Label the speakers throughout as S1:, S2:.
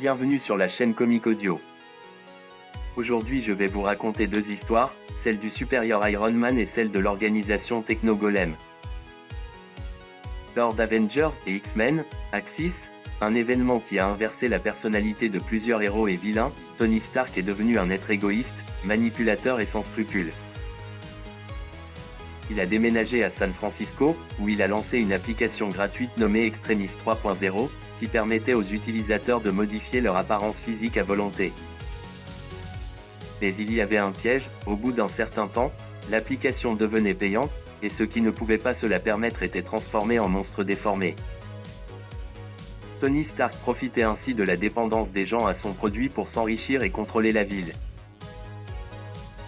S1: Bienvenue sur la chaîne Comic Audio. Aujourd'hui je vais vous raconter deux histoires, celle du supérieur Iron Man et celle de l'organisation Techno Golem. Lors d'Avengers et X-Men, Axis, un événement qui a inversé la personnalité de plusieurs héros et vilains, Tony Stark est devenu un être égoïste, manipulateur et sans scrupules. Il a déménagé à San Francisco, où il a lancé une application gratuite nommée Extremis 3.0, qui permettait aux utilisateurs de modifier leur apparence physique à volonté. Mais il y avait un piège, au bout d'un certain temps, l'application devenait payante, et ceux qui ne pouvaient pas se la permettre étaient transformés en monstres déformés. Tony Stark profitait ainsi de la dépendance des gens à son produit pour s'enrichir et contrôler la ville.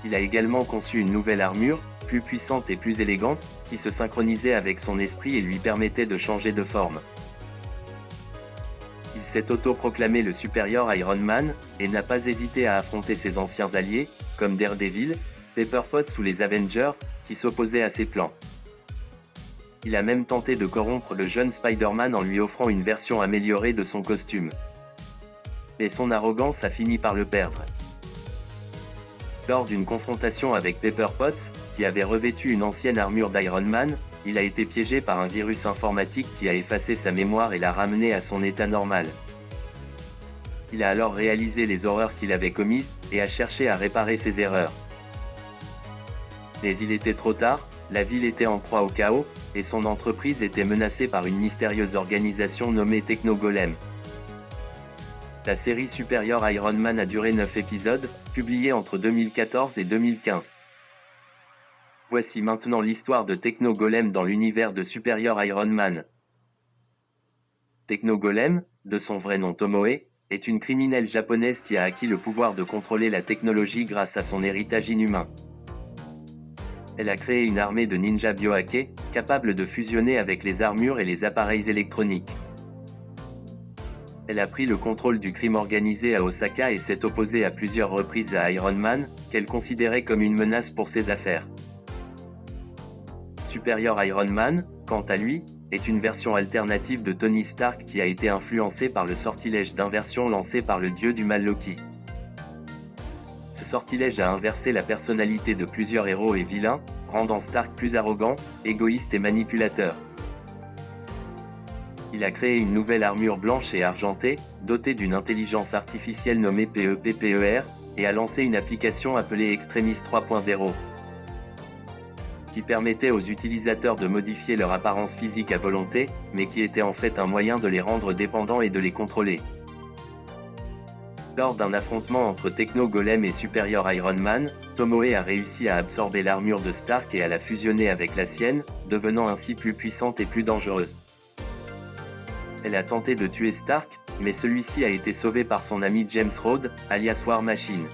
S1: Il a également conçu une nouvelle armure, plus puissante et plus élégante, qui se synchronisait avec son esprit et lui permettait de changer de forme. Il s'est autoproclamé le supérieur Iron Man, et n'a pas hésité à affronter ses anciens alliés, comme Daredevil, Pepper Potts ou les Avengers, qui s'opposaient à ses plans. Il a même tenté de corrompre le jeune Spider-Man en lui offrant une version améliorée de son costume. Mais son arrogance a fini par le perdre. Lors d'une confrontation avec Pepper Potts, qui avait revêtu une ancienne armure d'Iron Man, il a été piégé par un virus informatique qui a effacé sa mémoire et l'a ramené à son état normal. Il a alors réalisé les horreurs qu'il avait commises, et a cherché à réparer ses erreurs. Mais il était trop tard, la ville était en proie au chaos, et son entreprise était menacée par une mystérieuse organisation nommée Techno Golem. La série supérieure Iron Man a duré 9 épisodes, publiés entre 2014 et 2015. Voici maintenant l'histoire de Techno Golem dans l'univers de supérieur Iron Man. Techno Golem, de son vrai nom Tomoe, est une criminelle japonaise qui a acquis le pouvoir de contrôler la technologie grâce à son héritage inhumain. Elle a créé une armée de ninjas biohackés, capables de fusionner avec les armures et les appareils électroniques. Elle a pris le contrôle du crime organisé à Osaka et s'est opposée à plusieurs reprises à Iron Man, qu'elle considérait comme une menace pour ses affaires. Supérieur Iron Man, quant à lui, est une version alternative de Tony Stark qui a été influencée par le sortilège d'inversion lancé par le dieu du mal Loki. Ce sortilège a inversé la personnalité de plusieurs héros et vilains, rendant Stark plus arrogant, égoïste et manipulateur. Il a créé une nouvelle armure blanche et argentée, dotée d'une intelligence artificielle nommée PEPPER, et a lancé une application appelée Extremis 3.0, qui permettait aux utilisateurs de modifier leur apparence physique à volonté, mais qui était en fait un moyen de les rendre dépendants et de les contrôler. Lors d'un affrontement entre Techno Golem et supérieur Iron Man, Tomoe a réussi à absorber l'armure de Stark et à la fusionner avec la sienne, devenant ainsi plus puissante et plus dangereuse. Elle a tenté de tuer Stark, mais celui-ci a été sauvé par son ami James Rhodes, alias War Machine.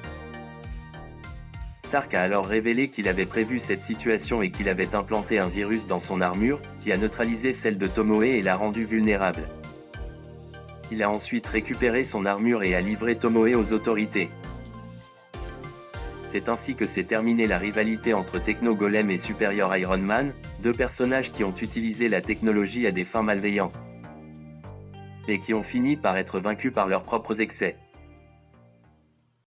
S1: Stark a alors révélé qu'il avait prévu cette situation et qu'il avait implanté un virus dans son armure, qui a neutralisé celle de Tomoe et l'a rendue vulnérable. Il a ensuite récupéré son armure et a livré Tomoe aux autorités. C'est ainsi que s'est terminée la rivalité entre Techno Golem et supérieur Iron Man, deux personnages qui ont utilisé la technologie à des fins malveillantes, mais qui ont fini par être vaincus par leurs propres excès.